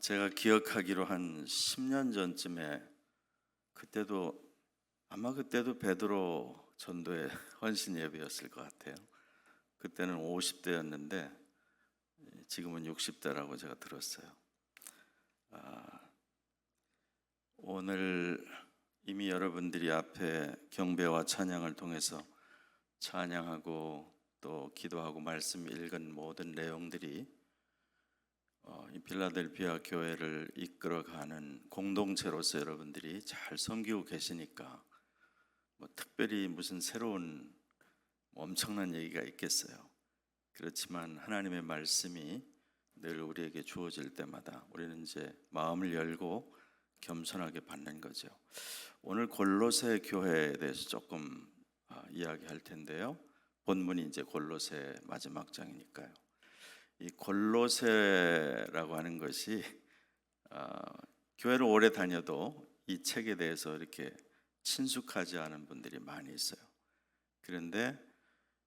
제가 기억하기로 한 10년 전쯤에 그때도 베드로 전도의 헌신 예배였을 것 같아요. 그때는 50대였는데 지금은 60대라고 제가 들었어요. 오늘 이미 여러분들이 앞에 경배와 찬양을 통해서 찬양하고 또 기도하고 말씀 읽은 모든 내용들이 이 필라델피아 교회를 이끌어가는 공동체로서 여러분들이 잘 섬기고 계시니까 특별히 무슨 새로운 엄청난 얘기가 있겠어요. 그렇지만 하나님의 말씀이 늘 우리에게 주어질 때마다 우리는 이제 마음을 열고 겸손하게 받는 거죠. 오늘 골로새 교회에 대해서 조금 이야기할 텐데요. 본문이 이제 골로새 마지막 장이니까요. 이 골로새라고 하는 것이 교회를 오래 다녀도 이 책에 대해서 이렇게 친숙하지 않은 분들이 많이 있어요. 그런데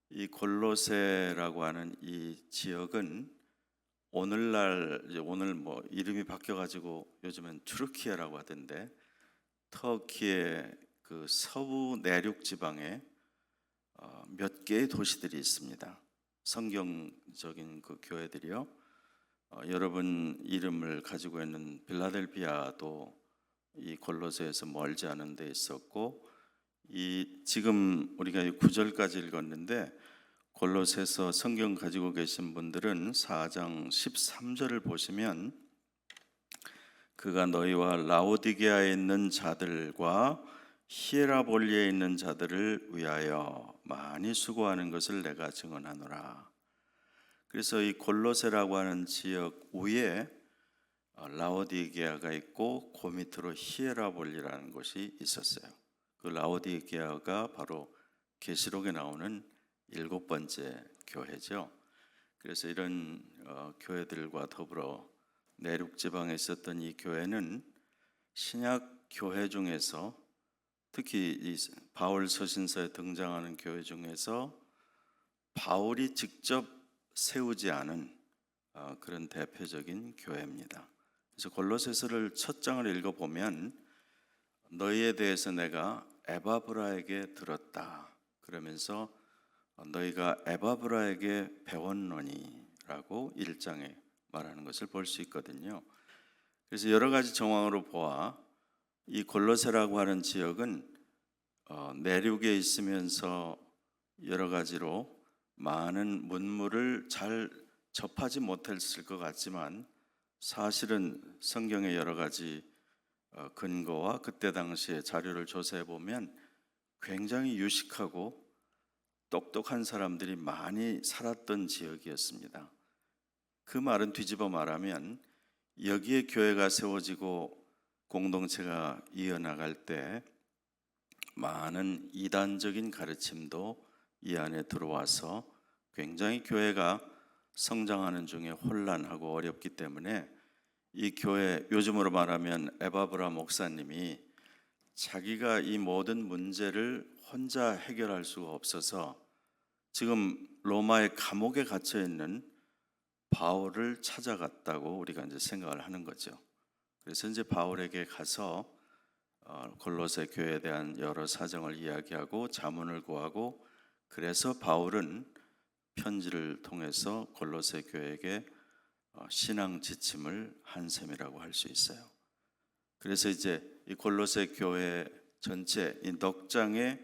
이 골로새라고 하는 이 지역은 오늘 이름이 바뀌어가지고 요즘은 튀르키예라고 하던데 터키의 그 서부 내륙 지방에 몇 개의 도시들이 있습니다. 성경적인 그 교회들이요. 여러분 이름을 가지고 있는 빌라델피아도 이 골로새에서 멀지 않은 데 있었고, 지금 우리가 9절까지 읽었는데 골로새서 성경 가지고 계신 분들은 4장 13절을 보시면 그가 너희와 라오디게아에 있는 자들과 히에라볼리에 있는 자들을 위하여 많이 수고하는 것을 내가 증언하노라. 그래서 이 골로새라고 하는 지역 위에 라오디게아가 있고 그 밑으로 히에라볼리라는 곳이 있었어요. 그 라오디게아가 바로 계시록에 나오는 7번째 교회죠. 그래서 이런 교회들과 더불어 내륙 지방에 있었던 이 교회는 신약 교회 중에서 특히 이 바울 서신서에 등장하는 교회 중에서 바울이 직접 세우지 않은 그런 대표적인 교회입니다. 그래서 골로새서를 첫 장을 읽어보면 너희에 대해서 내가 에바브라에게 들었다 그러면서 너희가 에바브라에게 배웠노니라고 1장에 말하는 것을 볼 수 있거든요. 그래서 여러 가지 정황으로 보아 이 골로새라고 하는 지역은 내륙에 있으면서 여러 가지로 많은 문물을 잘 접하지 못했을 것 같지만 사실은 성경의 여러 가지 근거와 그때 당시의 자료를 조사해 보면 굉장히 유식하고 똑똑한 사람들이 많이 살았던 지역이었습니다. 그 말은 뒤집어 말하면 여기에 교회가 세워지고 공동체가 이어나갈 때 많은 이단적인 가르침도 이 안에 들어와서 굉장히 교회가 성장하는 중에 혼란하고 어렵기 때문에 이 교회, 요즘으로 말하면 에바브라 목사님이 자기가 이 모든 문제를 혼자 해결할 수가 없어서 지금 로마의 감옥에 갇혀 있는 바울을 찾아갔다고 우리가 이제 생각을 하는 거죠. 그래서 이제 바울에게 가서 골로새 교회에 대한 여러 사정을 이야기하고 자문을 구하고, 그래서 바울은 편지를 통해서 골로새 교회에게 신앙 지침을 한 셈이라고 할 수 있어요. 그래서 이제 이 골로새 교회 전체 이 넉 장의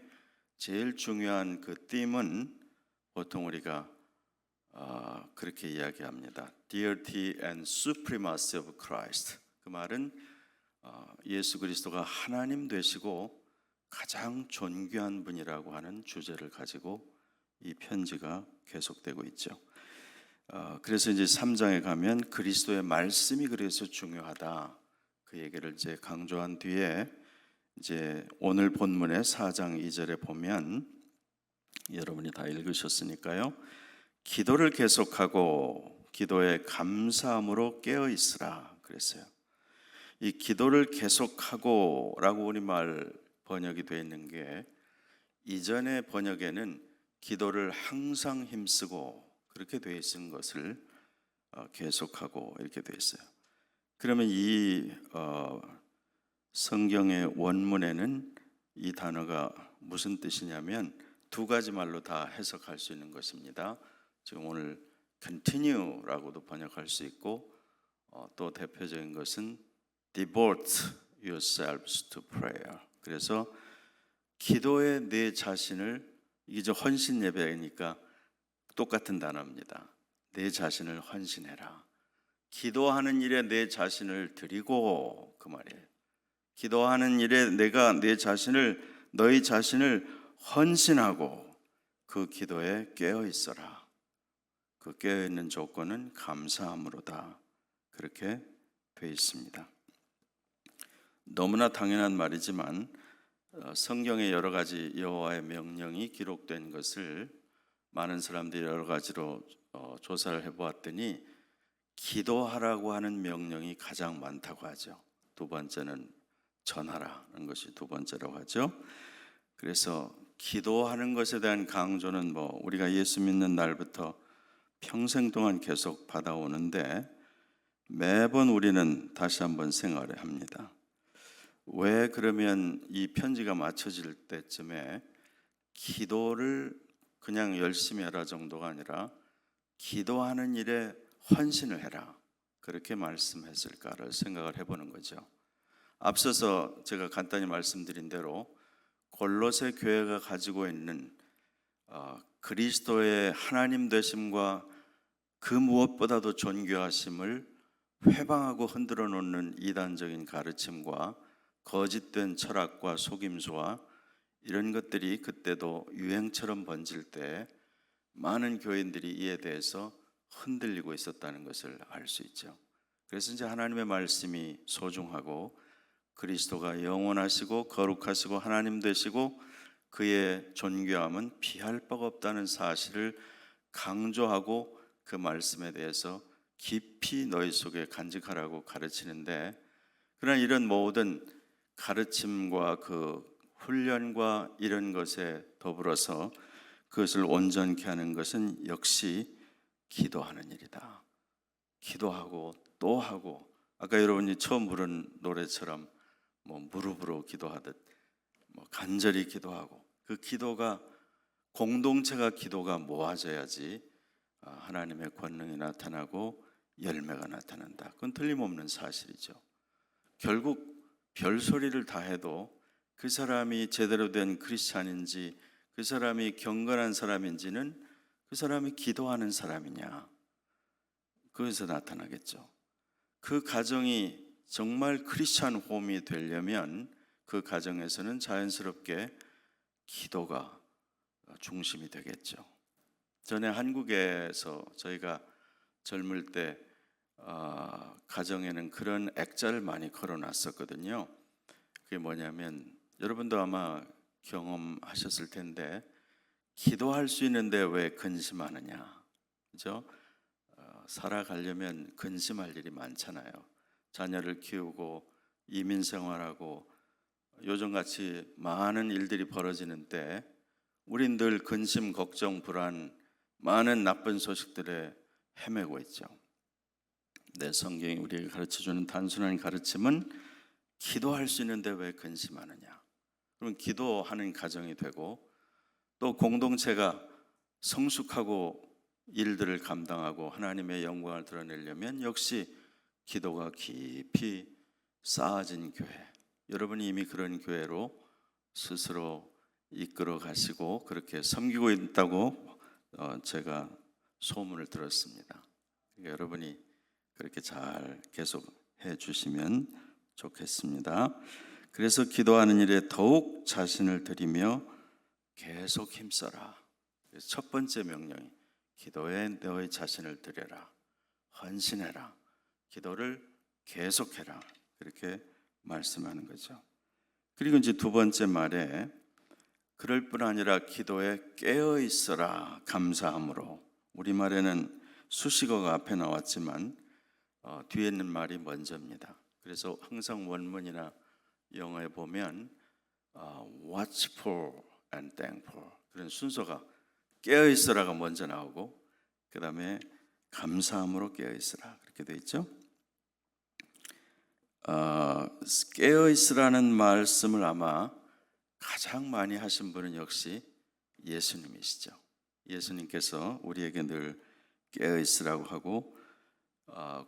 제일 중요한 그 띠은 보통 우리가 그렇게 이야기합니다. Deity and Supremacy of Christ. 그 말은 예수 그리스도가 하나님 되시고 가장 존귀한 분이라고 하는 주제를 가지고 이 편지가 계속되고 있죠. 그래서 이제 3장에 가면 그리스도의 말씀이 그래서 중요하다 그 얘기를 이제 강조한 뒤에 이제 오늘 본문의 4장 2절에 보면 여러분이 다 읽으셨으니까요. 기도를 계속하고 기도에 감사함으로 깨어 있으라 그랬어요. 이 기도를 계속하고 라고 우리말 번역이 되어 있는 게 이전의 번역에는 기도를 항상 힘쓰고 그렇게 되어 있는 것을 계속하고 이렇게 되어 있어요. 그러면 이 성경의 원문에는 이 단어가 무슨 뜻이냐면 두 가지 말로 다 해석할 수 있는 것입니다. 지금 오늘 continue라고도 번역할 수 있고 또 대표적인 것은 devote yourselves to prayer. 그래서 기도에 내 자신을, 이게 저 헌신 예배니까 똑같은 단어입니다. 내 자신을 헌신해라. 기도하는 일에 내 자신을 드리고, 그 말이에요. 기도하는 일에 내가 내 자신을, 너희 자신을 헌신하고 그 기도에 깨어 있어라. 그 깨어 있는 조건은 감사함으로다. 그렇게 돼 있습니다. 너무나 당연한 말이지만 성경에 여러 가지 여호와의 명령이 기록된 것을 많은 사람들이 여러 가지로 조사를 해보았더니 기도하라고 하는 명령이 가장 많다고 하죠. 두 번째는 전하라는 것이 두 번째라고 하죠. 그래서 기도하는 것에 대한 강조는 우리가 예수 믿는 날부터 평생 동안 계속 받아오는데 매번 우리는 다시 한번 생각을 합니다. 왜 그러면 이 편지가 맞춰질 때쯤에 기도를 그냥 열심히 해라 정도가 아니라 기도하는 일에 헌신을 해라, 그렇게 말씀했을까를 생각을 해보는 거죠. 앞서서 제가 간단히 말씀드린 대로 골로새 교회가 가지고 있는 그리스도의 하나님 되심과 그 무엇보다도 존귀하심을 회방하고 흔들어 놓는 이단적인 가르침과 거짓된 철학과 속임수와 이런 것들이 그때도 유행처럼 번질 때 많은 교인들이 이에 대해서 흔들리고 있었다는 것을 알 수 있죠. 그래서 이제 하나님의 말씀이 소중하고 그리스도가 영원하시고 거룩하시고 하나님 되시고 그의 존귀함은 비할 바가 없다는 사실을 강조하고 그 말씀에 대해서 깊이 너희 속에 간직하라고 가르치는데, 그러나 이런 모든 가르침과 그 훈련과 이런 것에 더불어서 그것을 온전케 하는 것은 역시 기도하는 일이다. 기도하고 또 하고, 아까 여러분이 처음 부른 노래처럼 무릎으로 기도하듯 간절히 기도하고, 그 기도가, 공동체가 기도가 모아져야지 하나님의 권능이 나타나고 열매가 나타난다. 그건 틀림없는 사실이죠. 결국 별소리를 다 해도 그 사람이 제대로 된 크리스찬인지, 그 사람이 경건한 사람인지는 그 사람이 기도하는 사람이냐, 그것에서 나타나겠죠. 그 가정이 정말 크리스찬 홈이 되려면 그 가정에서는 자연스럽게 기도가 중심이 되겠죠. 전에 한국에서 저희가 젊을 때 가정에는 그런 액자를 많이 걸어놨었거든요. 그게 뭐냐면, 여러분도 아마 경험하셨을 텐데, 기도할 수 있는데 왜 근심하느냐, 그죠? 살아가려면 근심할 일이 많잖아요. 자녀를 키우고 이민 생활하고 요즘같이 많은 일들이 벌어지는 때 우린 늘 근심, 걱정, 불안, 많은 나쁜 소식들에 헤매고 있죠. 내 성경이 우리에게 가르쳐주는 단순한 가르침은 기도할 수 있는데 왜 근심하느냐. 그럼 기도하는 가정이 되고, 또 공동체가 성숙하고 일들을 감당하고 하나님의 영광을 드러내려면 역시 기도가 깊이 쌓아진 교회, 여러분이 이미 그런 교회로 스스로 이끌어 가시고 그렇게 섬기고 있다고 제가 소문을 들었습니다. 여러분이 그렇게 잘 계속 해 주시면 좋겠습니다. 그래서 기도하는 일에 더욱 자신을 드리며 계속 힘써라. 첫 번째 명령이 기도에 너의 자신을 드려라, 헌신해라, 기도를 계속해라, 그렇게 말씀하는 거죠. 그리고 이제 두 번째 말에 그럴 뿐 아니라 기도에 깨어 있어라, 감사함으로. 우리말에는 수식어가 앞에 나왔지만 뒤에 있는 말이 먼저입니다. 그래서 항상 원문이나 영어에 보면 watchful and thankful, 그런 순서가 깨어 있어라가 먼저 나오고 그 다음에 감사함으로 깨어 있어라, 그렇게 되어 있죠. 깨어 있으라는 말씀을 아마 가장 많이 하신 분은 역시 예수님이시죠. 예수님께서 우리에게 늘 깨어 있으라고 하고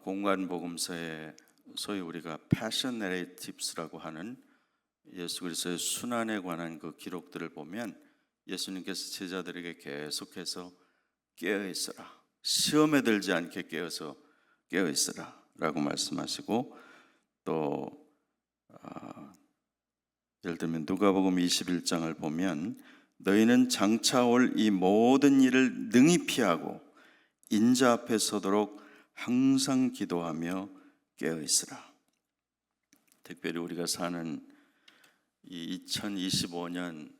공간 복음서에 소위 우리가 패션 내레이티브스라고 하는 예수 그리스도의 순환에 관한 그 기록들을 보면 예수님께서 제자들에게 계속해서 깨어 있으라, 시험에 들지 않게 깨어 있으라라고 말씀하시고 또 예를 들면 누가복음 21장을 보면 너희는 장차 올 이 모든 일을 능히 피하고 인자 앞에 서도록 항상 기도하며 깨어 있으라. 특별히 우리가 사는 이 2025년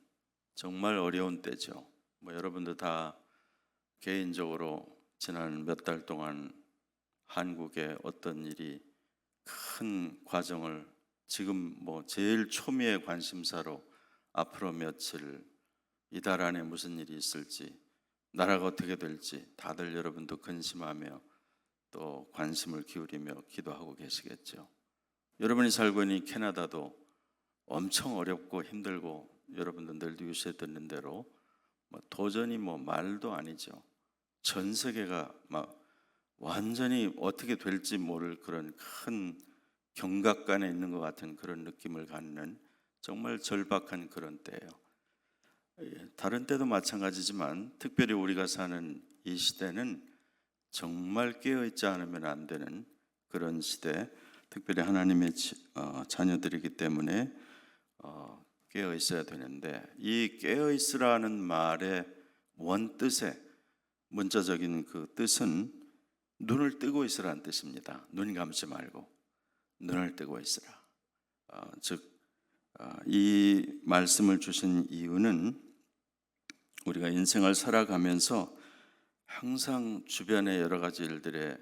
정말 어려운 때죠. 여러분도 다 개인적으로 지난 몇 달 동안 한국의 어떤 일이 큰 과정을 지금 제일 초미의 관심사로 앞으로 며칠 이달 안에 무슨 일이 있을지 나라가 어떻게 될지 다들 여러분도 근심하며 또 관심을 기울이며 기도하고 계시겠죠. 여러분이 살고 있는 캐나다도 엄청 어렵고 힘들고 여러분들 늘 뉴스에 듣는 대로 도전이 말도 아니죠. 전 세계가 막 완전히 어떻게 될지 모를 그런 큰 경각간에 있는 것 같은 그런 느낌을 갖는 정말 절박한 그런 때예요. 다른 때도 마찬가지지만 특별히 우리가 사는 이 시대는 정말 깨어있지 않으면 안 되는 그런 시대, 특별히 하나님의 자녀들이기 때문에 깨어 있어야 되는데 이 깨어 있으라는 말의 원뜻의 문자적인 그 뜻은 눈을 뜨고 있으라는 뜻입니다. 눈 감지 말고 눈을 뜨고 있으라. 이 말씀을 주신 이유는 우리가 인생을 살아가면서 항상 주변의 여러 가지 일들에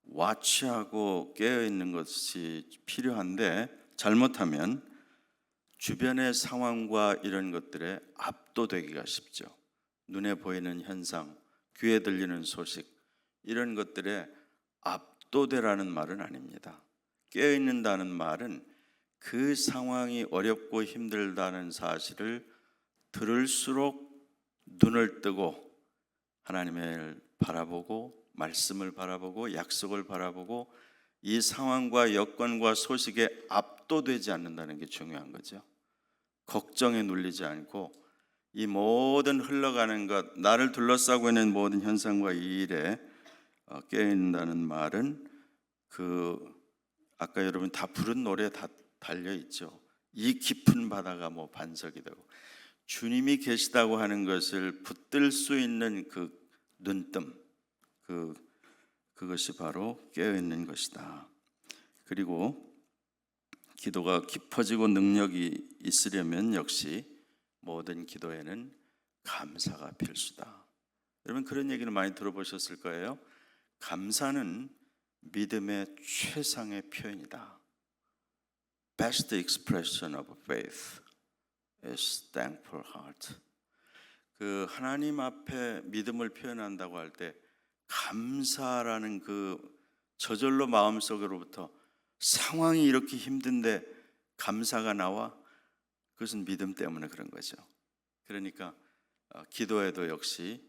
와치하고 깨어있는 것이 필요한데 잘못하면 주변의 상황과 이런 것들에 압도되기가 쉽죠. 눈에 보이는 현상, 귀에 들리는 소식 이런 것들에 압도되라는 말은 아닙니다. 깨어있는다는 말은 그 상황이 어렵고 힘들다는 사실을 들을수록 눈을 뜨고 하나님을 바라보고 말씀을 바라보고 약속을 바라보고 이 상황과 여건과 소식에 압도되지 않는다는 게 중요한 거죠. 걱정에 눌리지 않고 이 모든 흘러가는 것, 나를 둘러싸고 있는 모든 현상과 이 일에 깨어있는다는 말은 아까 여러분 다 부른 노래에 다 달려있죠. 이 깊은 바다가 반석이 되고 주님이 계시다고 하는 것을 붙들 수 있는 그 눈뜸, 그것이 바로 깨어있는 것이다. 그리고 기도가 깊어지고 능력이 있으려면 역시 모든 기도에는 감사가 필수다. 여러분 그런 얘기는 많이 들어보셨을 거예요. 감사는 믿음의 최상의 표현이다. Best expression of faith is thankful heart. 하나님 앞에 믿음을 표현한다고 할 때 감사라는 저절로 마음속으로부터 상황이 이렇게 힘든데 감사가 나와? 그것은 믿음 때문에 그런 거죠. 그러니까 기도에도 역시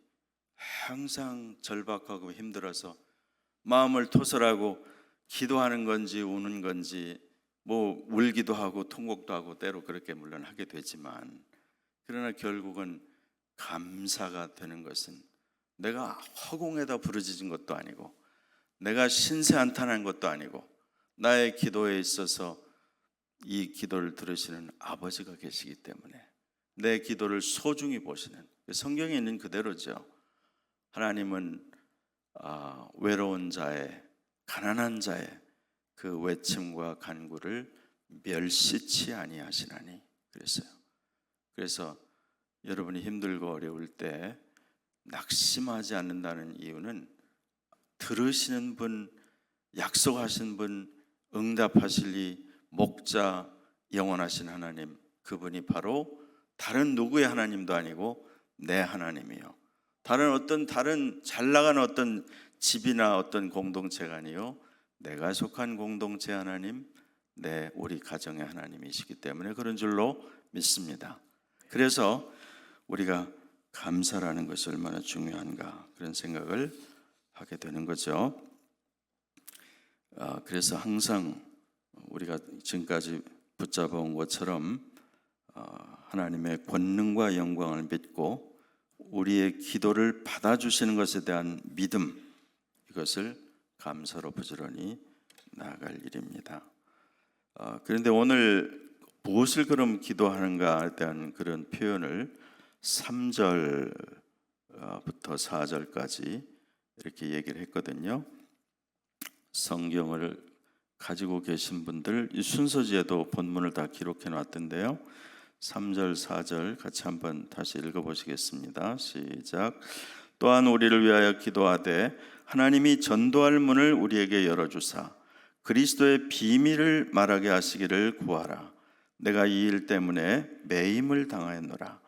항상 절박하고 힘들어서 마음을 토설하고 기도하는 건지 우는 건지 울기도 하고 통곡도 하고 때로 그렇게 물론 하게 되지만 그러나 결국은 감사가 되는 것은 내가 허공에다 부르짖은 것도 아니고 내가 신세한탄한 것도 아니고 나의 기도에 있어서 이 기도를 들으시는 아버지가 계시기 때문에 내 기도를 소중히 보시는 성경에 있는 그대로죠. 하나님은 외로운 자의 가난한 자의 그 외침과 간구를 멸시치 아니하시나니 그랬어요. 그래서 여러분이 힘들고 어려울 때 낙심하지 않는다는 이유는 들으시는 분, 약속하신 분, 응답하실 이 목자 영원하신 하나님, 그분이 바로 다른 누구의 하나님도 아니고 내 하나님이요, 다른 잘 나가는 어떤 집이나 어떤 공동체가 아니요 내가 속한 공동체 하나님, 우리 가정의 하나님이시기 때문에 그런 줄로 믿습니다. 그래서 우리가 감사라는 것이 얼마나 중요한가 그런 생각을 하게 되는 거죠. 그래서 항상 우리가 지금까지 붙잡아온 것처럼 하나님의 권능과 영광을 믿고 우리의 기도를 받아주시는 것에 대한 믿음, 이것을 감사로 부지런히 나아갈 일입니다. 그런데 오늘 무엇을 그럼 기도하는가에 대한 그런 표현을 3절부터 4절까지 이렇게 얘기를 했거든요. 성경을 가지고 계신 분들 이 순서지에도 본문을 다 기록해 놨던데요. 3절, 4절 같이 한번 다시 읽어보시겠습니다. 시작. 또한 우리를 위하여 기도하되 하나님이 전도할 문을 우리에게 열어주사 그리스도의 비밀을 말하게 하시기를 구하라. 내가 이 일 때문에 매임을 당하였노라.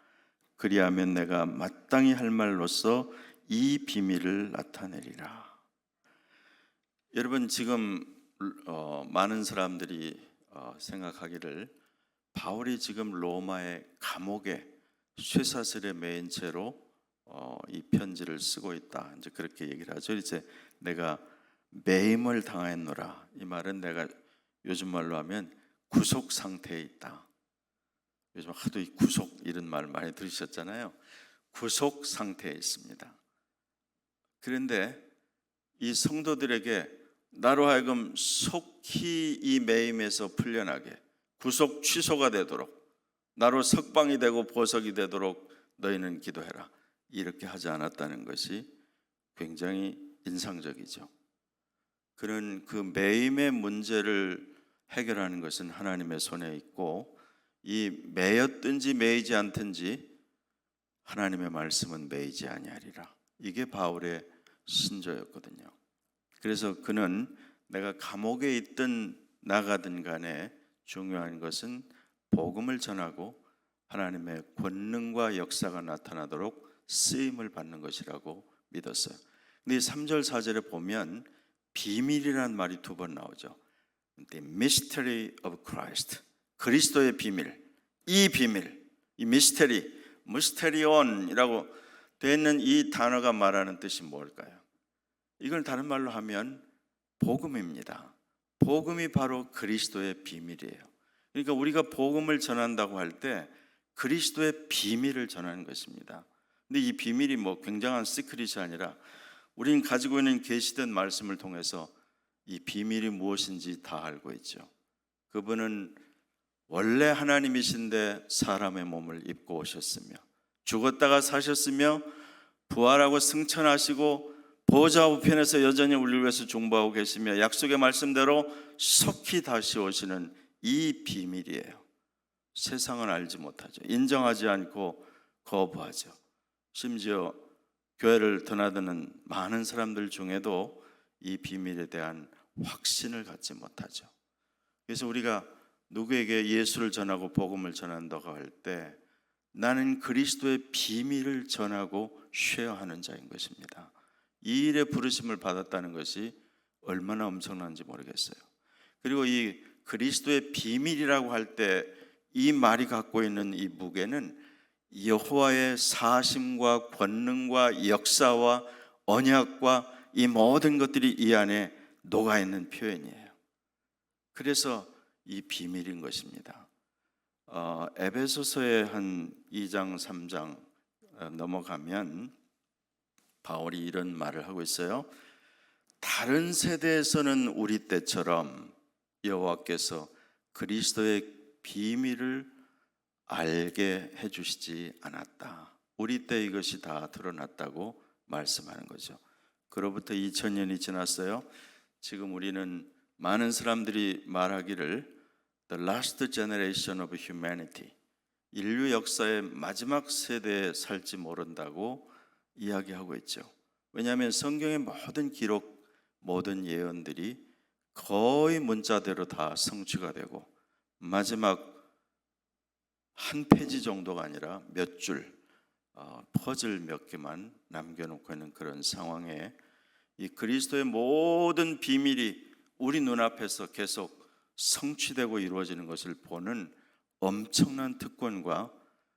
그리하면 내가 마땅히 할 말로써 이 비밀을 나타내리라. 여러분 지금 많은 사람들이 생각하기를 바울이 지금 로마의 감옥에 쇠사슬에 매인 채로 이 편지를 쓰고 있다. 이제 그렇게 얘기를 하죠. 이제 내가 매임을 당하였노라. 이 말은 내가 요즘 말로 하면 구속 상태에 있다. 요즘 하도 이 구속 이런 말 많이 들으셨잖아요. 구속 상태에 있습니다. 그런데 이 성도들에게 나로 하여금 속히 이 매임에서 풀려나게 구속 취소가 되도록 나로 석방이 되고 보석이 되도록 너희는 기도해라. 이렇게 하지 않았다는 것이 굉장히 인상적이죠. 그런 그 매임의 문제를 해결하는 것은 하나님의 손에 있고 이 매였든지 매이지 않든지 하나님의 말씀은 매이지 아니하리라. 이게 바울의 신조였거든요. 그래서 그는 내가 감옥에 있든 나가든 간에 중요한 것은 복음을 전하고 하나님의 권능과 역사가 나타나도록 쓰임을 받는 것이라고 믿었어요. 근데 3절 4절에 보면 비밀이라는 말이 2번 나오죠. The mystery of Christ, 그리스도의 비밀, 이 비밀, 이 미스테리, 무스테리온이라고 되어 있는 이 단어가 말하는 뜻이 뭘까요? 이걸 다른 말로 하면 복음입니다. 복음이 바로 그리스도의 비밀이에요. 그러니까 우리가 복음을 전한다고 할 때 그리스도의 비밀을 전하는 것입니다. 근데 이 비밀이 뭐 굉장한 시크릿이 아니라 우리는 가지고 있는 계시된 말씀을 통해서 이 비밀이 무엇인지 다 알고 있죠. 그분은 원래 하나님이신데 사람의 몸을 입고 오셨으며 죽었다가 사셨으며 부활하고 승천하시고 보좌 우편에서 여전히 우리를 위해서 중보하고 계시며 약속의 말씀대로 속히 다시 오시는 이 비밀이에요. 세상은 알지 못하죠. 인정하지 않고 거부하죠. 심지어 교회를 드나드는 많은 사람들 중에도 이 비밀에 대한 확신을 갖지 못하죠. 그래서 우리가 누구에게 예수를 전하고 복음을 전한다고 할 때 나는 그리스도의 비밀을 전하고 쉐어하는 자인 것입니다. 이 일에 부르심을 받았다는 것이 얼마나 엄청난지 모르겠어요. 그리고 이 그리스도의 비밀이라고 할 때 이 말이 갖고 있는 이 무게는 여호와의 사심과 권능과 역사와 언약과 이 모든 것들이 이 안에 녹아있는 표현이에요. 그래서 이 비밀인 것입니다. 에베소서의 한 2장 3장 넘어가면 바울이 이런 말을 하고 있어요. 다른 세대에서는 우리 때처럼 여호와께서 그리스도의 비밀을 알게 해주시지 않았다. 우리 때 이것이 다 드러났다고 말씀하는 거죠. 그로부터 2000년이 지났어요. 지금 우리는 많은 사람들이 말하기를 The last generation of humanity, 인류 역사의 마지막 세대에 살지 모른다고 이야기하고 있죠. 왜냐하면 성경의 모든 기록, 모든 예언들이 거의 문자대로 다 성취가 되고 마지막 한 페이지 정도가 아니라 몇 줄, 퍼즐 몇 개만 남겨놓고 있는 그런 상황에 이 그리스도의 모든 비밀이 우리 눈앞에서 계속 성취되고 이루어지는 것을 보는 엄청난 특권과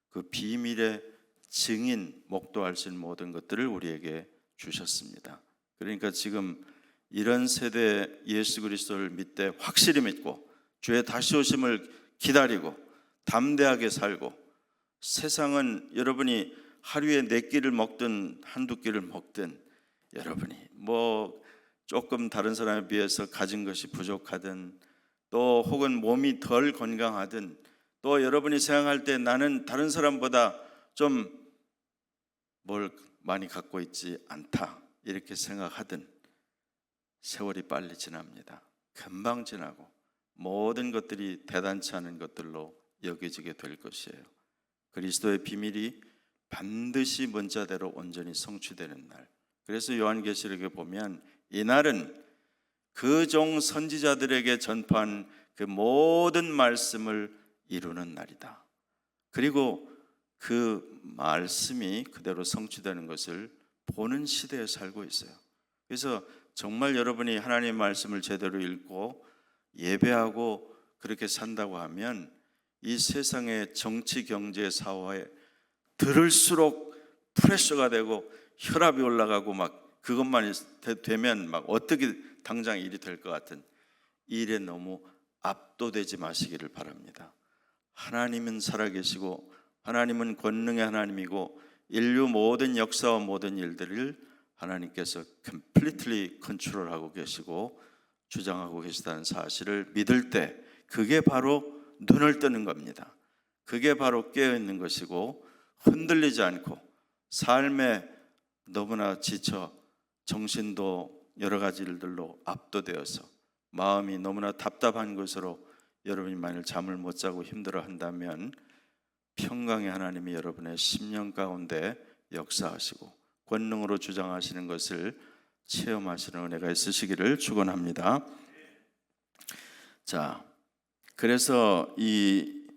그 비밀의 증인, 목도할 수 있는 모든 것들을 우리에게 주셨습니다. 그러니까 지금 이런 세대 예수 그리스도를 믿되 확실히 믿고 주의 다시 오심을 기다리고 담대하게 살고, 세상은 여러분이 하루에 4끼를 먹든 한두 끼를 먹든, 여러분이 뭐 조금 다른 사람에 비해서 가진 것이 부족하든, 또 혹은 몸이 덜 건강하든, 또 여러분이 생각할 때 나는 다른 사람보다 좀 뭘 많이 갖고 있지 않다 이렇게 생각하든, 세월이 빨리 지납니다. 금방 지나고 모든 것들이 대단치 않은 것들로 여겨지게 될 것이에요. 그리스도의 비밀이 반드시 문자대로 온전히 성취되는 날. 그래서 요한계시록에 보면 이 날은 그 종 선지자들에게 전파한 그 모든 말씀을 이루는 날이다. 그리고 그 말씀이 그대로 성취되는 것을 보는 시대에 살고 있어요. 그래서 정말 여러분이 하나님의 말씀을 제대로 읽고 예배하고 그렇게 산다고 하면 이 세상의 정치, 경제, 사회에 들을수록 프레셔가 되고 혈압이 올라가고 막 그것만 되면 막 어떻게 당장 일이 될 것 같은 일에 너무 압도되지 마시기를 바랍니다. 하나님은 살아계시고 하나님은 권능의 하나님이고 인류 모든 역사와 모든 일들을 하나님께서 completely 컨트롤하고 계시고 주장하고 계시다는 사실을 믿을 때 그게 바로 눈을 뜨는 겁니다. 그게 바로 깨어있는 것이고, 흔들리지 않고 삶에 너무나 지쳐 정신도 여러 가지 일들로 압도되어서 마음이 너무나 답답한 것으로 여러분이 만일 잠을 못 자고 힘들어 한다면 평강의 하나님이 여러분의 심령 가운데 역사하시고 권능으로 주장하시는 것을 체험하시는 은혜가 있으시기를 축원합니다. 자, 그래서 이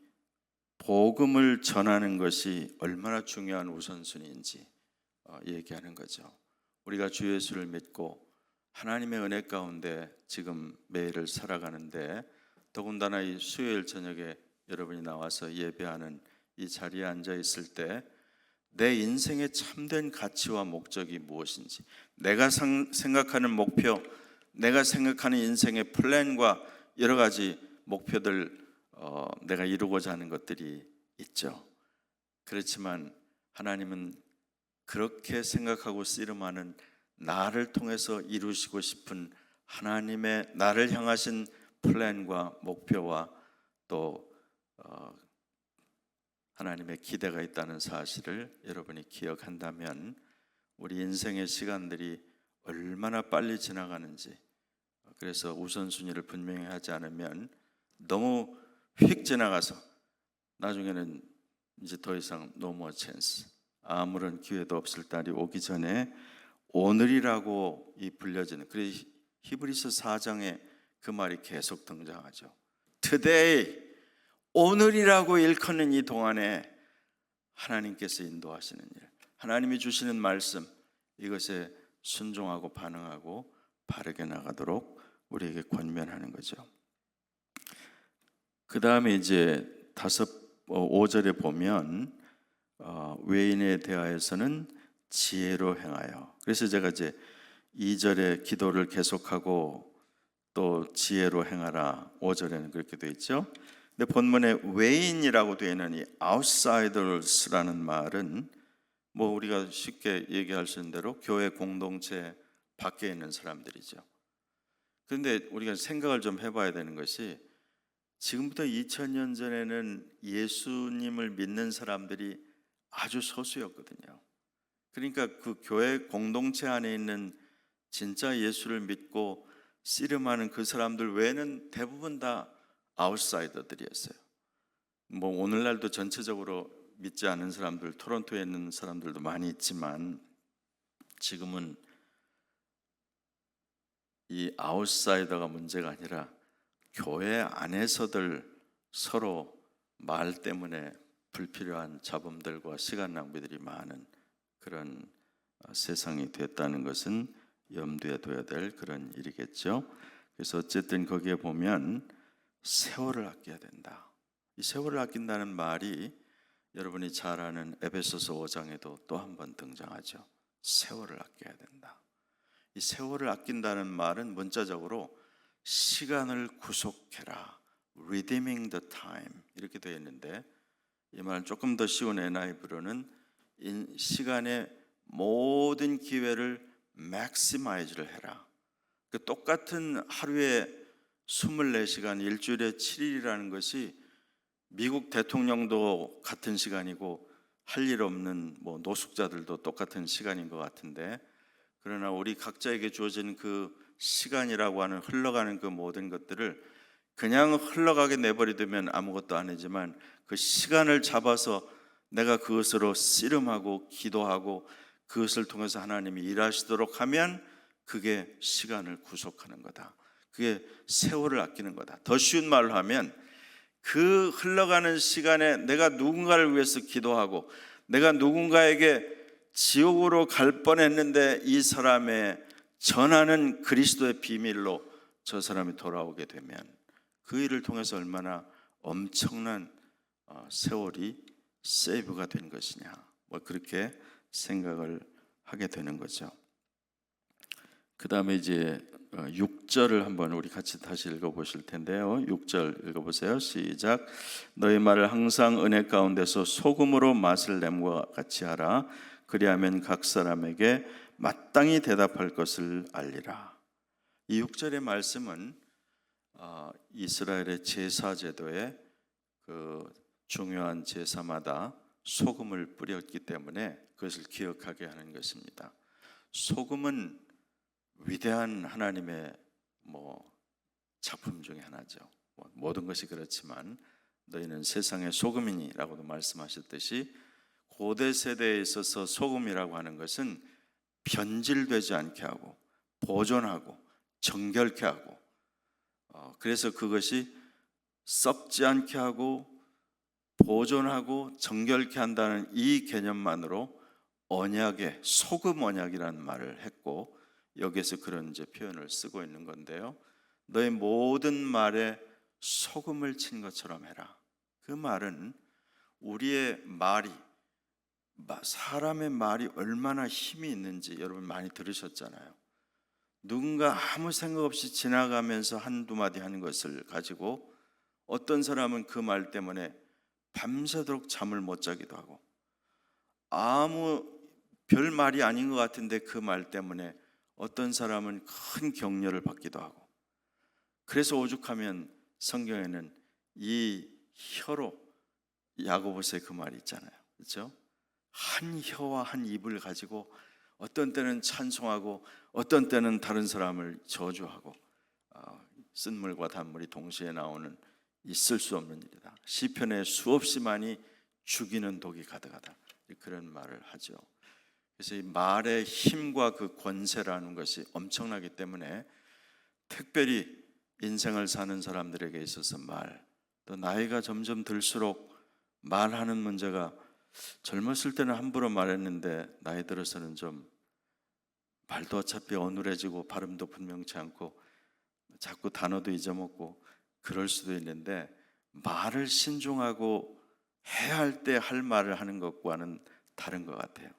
복음을 전하는 것이 얼마나 중요한 우선순위인지 얘기하는 거죠. 우리가 주 예수를 믿고 하나님의 은혜 가운데 지금 매일을 살아가는데, 더군다나 이 수요일 저녁에 여러분이 나와서 예배하는 이 자리에 앉아 있을 때 내 인생의 참된 가치와 목적이 무엇인지, 내가 생각하는 목표, 내가 생각하는 인생의 플랜과 여러 가지 목표들, 내가 이루고자 하는 것들이 있죠. 그렇지만 하나님은 그렇게 생각하고 씨름하는 나를 통해서 이루시고 싶은 하나님의 나를 향하신 플랜과 목표와 또 하나님의 기대가 있다는 사실을 여러분이 기억한다면 우리 인생의 시간들이 얼마나 빨리 지나가는지, 그래서 우선순위를 분명히 하지 않으면 너무 휙 지나가서 나중에는 이제 더 이상 no more chance, 아무런 기회도 없을 날이 오기 전에 오늘이라고 이 불려지는, 그래서 히브리서 4장에 그 말이 계속 등장하죠. Today, 오늘이라고 일컫는 이 동안에 하나님께서 인도하시는 일, 하나님이 주시는 말씀, 이것에 순종하고 반응하고 바르게 나가도록 우리에게 권면하는 거죠. 그 다음에 이제 5절에 보면 외인에 대하여서는 지혜로 행하여, 그래서 제가 이제 2절에 기도를 계속하고 또 지혜로 행하라 5절에는 그렇게 되어 있죠. 근데 본문에 외인이라고 되어 있는 이 outsiders라는 말은 뭐 우리가 쉽게 얘기할 수 있는 대로 교회 공동체 밖에 있는 사람들이죠. 그런데 우리가 생각을 좀 해봐야 되는 것이, 지금부터 2000년 전에는 예수님을 믿는 사람들이 아주 소수였거든요. 그러니까 그 교회 공동체 안에 있는 진짜 예수를 믿고 씨름하는 그 사람들 외에는 대부분 다 아웃사이더들이었어요. 뭐 오늘날도 전체적으로 믿지 않는 사람들, 토론토에 있는 사람들도 많이 있지만, 지금은 이 아웃사이더가 문제가 아니라 교회 안에서들 서로 말 때문에 불필요한 잡음들과 시간 낭비들이 많은 그런 세상이 됐다는 것은 염두에 둬야 될 그런 일이겠죠. 그래서 어쨌든 거기에 보면 세월을 아껴야 된다. 이 세월을 아낀다는 말이 여러분이 잘 아는 에베소서 5장에도 또 한 번 등장하죠. 세월을 아껴야 된다. 이 세월을 아낀다는 말은 문자적으로 시간을 구속해라, redeeming the time 이렇게 되어 있는데, 이 말은 조금 더 쉬운 NIV로는 시간의 모든 기회를 maximize를 해라. 그 똑같은 하루에 24시간, 일주일에 7일이라는 것이 미국 대통령도 같은 시간이고 할 일 없는 노숙자들도 똑같은 시간인 것 같은데, 그러나 우리 각자에게 주어진 그 시간이라고 하는 흘러가는 그 모든 것들을 그냥 흘러가게 내버려두면 아무것도 아니지만, 그 시간을 잡아서 내가 그것으로 씨름하고 기도하고 그것을 통해서 하나님이 일하시도록 하면 그게 시간을 구속하는 거다. 그게 세월을 아끼는 거다. 더 쉬운 말로 하면 그 흘러가는 시간에 내가 누군가를 위해서 기도하고 내가 누군가에게 지옥으로 갈 뻔했는데 이 사람의 전하는 그리스도의 비밀로 저 사람이 돌아오게 되면 그 일을 통해서 얼마나 엄청난 세월이 세이브가 된 것이냐, 그렇게 생각을 하게 되는 거죠. 그 다음에 이제 6절을 한번 우리 같이 다시 읽어보실 텐데요. 6절 읽어보세요. 시작. 너희 말을 항상 은혜 가운데서 소금으로 맛을 냄과 같이 하라. 그리하면 각 사람에게 마땅히 대답할 것을 알리라. 이 6절의 말씀은 이스라엘의 제사 제도에 그 중요한 제사마다 소금을 뿌렸기 때문에 그것을 기억하게 하는 것입니다. 소금은 위대한 하나님의 작품 중에 하나죠. 모든 것이 그렇지만 너희는 세상의 소금이니라고도 말씀하셨듯이 고대 세대에 있어서 소금이라고 하는 것은 변질되지 않게 하고 보존하고 정결케 하고, 그래서 그것이 썩지 않게 하고 보존하고 정결케 한다는 이 개념만으로 언약에 소금 언약이라는 말을 했고, 여기에서 그런 이제 표현을 쓰고 있는 건데요. 너의 모든 말에 소금을 친 것처럼 해라. 그 말은 우리의 말이, 사람의 말이 얼마나 힘이 있는지 여러분 많이 들으셨잖아요. 누군가 아무 생각 없이 지나가면서 한두 마디 하는 것을 가지고 어떤 사람은 그 말 때문에 밤새도록 잠을 못 자기도 하고, 아무 별 말이 아닌 것 같은데 그 말 때문에 어떤 사람은 큰 격려를 받기도 하고, 그래서 오죽하면 성경에는 이 혀로, 야고보서에 그 말이 있잖아요. 그렇죠? 한 혀와 한 입을 가지고 어떤 때는 찬송하고 어떤 때는 다른 사람을 저주하고, 쓴물과 단물이 동시에 나오는 있을 수 없는 일이다. 시편에 수없이 많이 죽이는 독이 가득하다. 그런 말을 하죠. 그래서 이 말의 힘과 그 권세라는 것이 엄청나기 때문에 특별히 인생을 사는 사람들에게 있어서 또 나이가 점점 들수록 말하는 문제가, 젊었을 때는 함부로 말했는데 나이 들어서는 좀 말도 어차피 어눌해지고 발음도 분명치 않고 자꾸 단어도 잊어먹고 그럴 수도 있는데, 말을 신중하고 해야 할 때 할 말을 하는 것과는 다른 것 같아요.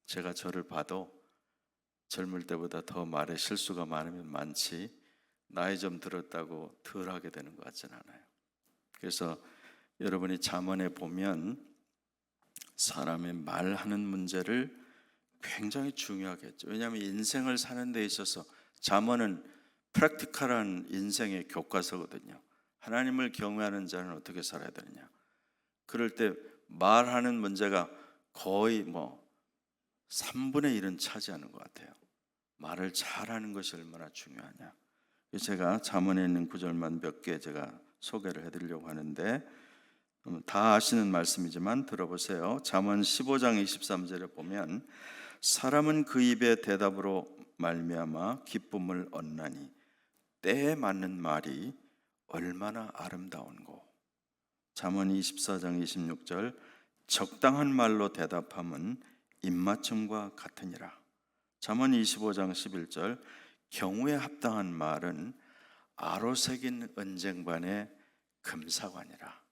제가 저를 봐도 젊을 때보다 더 말에 실수가 많으면 많지 나이 좀 들었다고 덜 하게 되는 것 같지는 않아요. 그래서 여러분이 잠언에 보면 사람의 말하는 문제를 굉장히 중요하게 했죠. 왜냐하면 인생을 사는 데 있어서 잠언은 프랙티컬한 인생의 교과서거든요. 하나님을 경외하는 자는 어떻게 살아야 되느냐. 그럴 때 말하는 문제가 거의 3분의 1은 차지하는 것 같아요. 말을 잘하는 것이 얼마나 중요하냐. 제가 잠언에 있는 구절만 몇 개 제가 소개를 해드리려고 하는데, 다 아시는 말씀이지만 들어보세요. 잠언 15장 23절에 보면 사람은 그 입의 대답으로 말미암아 기쁨을 얻나니 때에 맞는 말이 얼마나 아름다운고. 잠언 24장 26절 적당한 말로 대답함은 입맞춤과 같으니라. 잠언 25장 11절 경우에 합당한 말은 아로새긴 은쟁반의 금사관이라.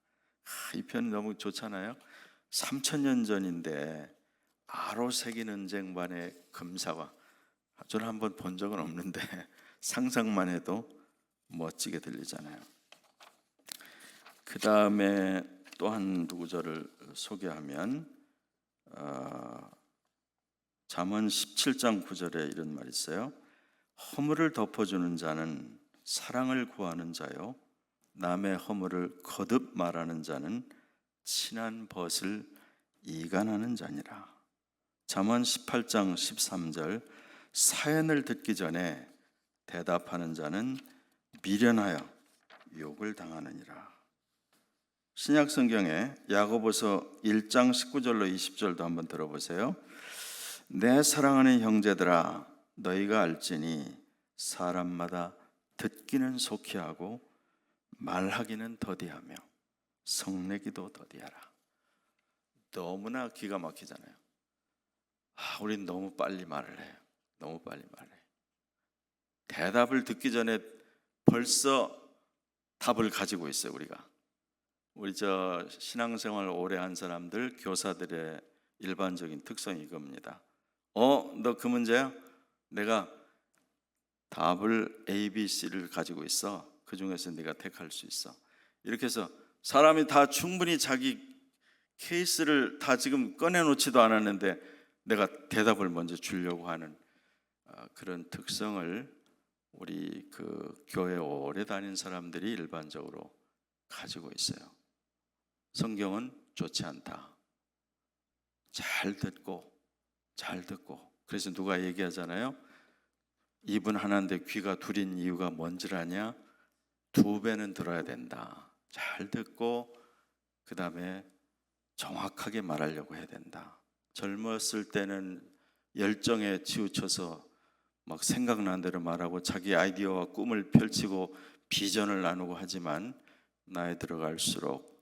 이 표현이 너무 좋잖아요. 3000년 전인데 아로새긴 은쟁반의 금사관. 저는 한번 본 적은 없는데 상상만 해도 멋지게 들리잖아요. 그 다음에 또 한두 구절을 소개하면 잠언 17장 9절에 이런 말이 있어요. 허물을 덮어주는 자는 사랑을 구하는 자요, 남의 허물을 거듭 말하는 자는 친한 벗을 이간하는 자니라. 잠언 18장 13절 사연을 듣기 전에 대답하는 자는 미련하여 욕을 당하느니라. 신약 성경에 야고보서 1장 19절로 20절도 한번 들어보세요. 내 사랑하는 형제들아, 너희가 알지니 사람마다 듣기는 속히 하고 말하기는 더디하며 성내기도 더디하라. 너무나 기가 막히잖아요. 우린 너무 빨리 말을 해요. 너무 빨리 말해. 대답을 듣기 전에 벌써 답을 가지고 있어요. 우리 저 신앙생활 오래 한 사람들, 교사들의 일반적인 특성이 이겁니다. 너 그 문제야? 내가 답을 A, B, C를 가지고 있어. 그 중에서 네가 택할 수 있어. 이렇게 해서 사람이 다 충분히 자기 케이스를 다 지금 꺼내놓지도 않았는데 내가 대답을 먼저 주려고 하는 그런 특성을 우리 그 교회 오래 다닌 사람들이 일반적으로 가지고 있어요. 성경은 좋지 않다. 잘 듣고 그래서 누가 얘기하잖아요. 입은 하나인데 귀가 둘인 이유가 뭔지를 아냐? 2배는 들어야 된다. 잘 듣고 그 다음에 정확하게 말하려고 해야 된다. 젊었을 때는 열정에 치우쳐서 막 생각나는 대로 말하고 자기 아이디어와 꿈을 펼치고 비전을 나누고 하지만 나이 들어갈수록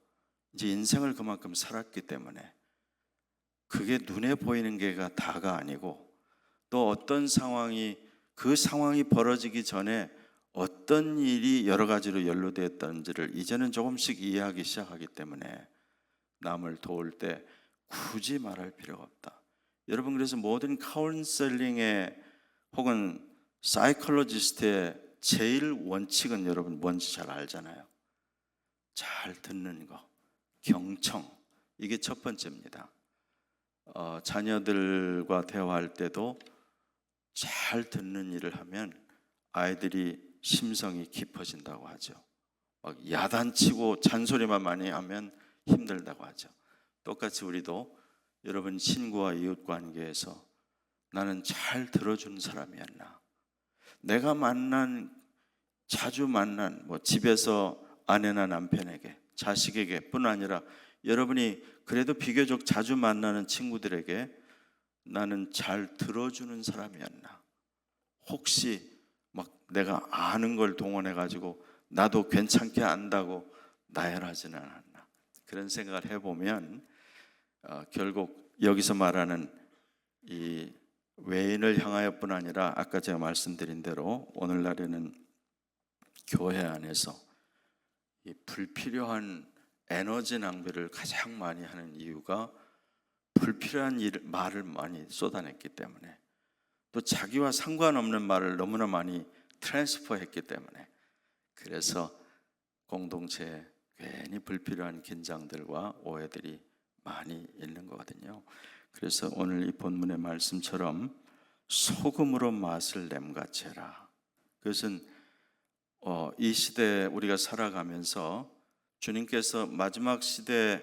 이제 인생을 그만큼 살았기 때문에 그게 눈에 보이는 게가 다가 아니고 또 어떤 상황이 그 상황이 벌어지기 전에 어떤 일이 여러 가지로 연루되었던지를 이제는 조금씩 이해하기 시작하기 때문에 남을 도울 때 굳이 말할 필요가 없다. 여러분, 그래서 모든 카운셀링의 혹은 사이콜로지스트의 제일 원칙은 여러분 뭔지 잘 알잖아요. 잘 듣는 거, 경청, 이게 첫 번째입니다. 자녀들과 대화할 때도 잘 듣는 일을 하면 아이들이 심성이 깊어진다고 하죠. 막 야단치고 잔소리만 많이 하면 힘들다고 하죠. 똑같이 우리도 여러분 친구와 이웃 관계에서 나는 잘 들어주는 사람이었나? 내가 자주 만난 집에서 아내나 남편에게, 자식에게 뿐 아니라 여러분이 그래도 비교적 자주 만나는 친구들에게 나는 잘 들어주는 사람이었나? 혹시 막 내가 아는 걸 동원해 가지고 나도 괜찮게 안다고 나열하지는 않았나? 그런 생각을 해보면 결국 여기서 말하는 이 외인을 향하여뿐 아니라 아까 제가 말씀드린 대로 오늘날에는 교회 안에서 이 불필요한 에너지 낭비를 가장 많이 하는 이유가 불필요한 말을 많이 쏟아냈기 때문에, 또 자기와 상관없는 말을 너무나 많이 트랜스퍼했기 때문에, 그래서 공동체에 괜히 불필요한 긴장들과 오해들이 많이 있는 거거든요. 그래서 오늘 이 본문의 말씀처럼 소금으로 맛을 냄같이 해라. 그것은 이 시대에 우리가 살아가면서 주님께서 마지막 시대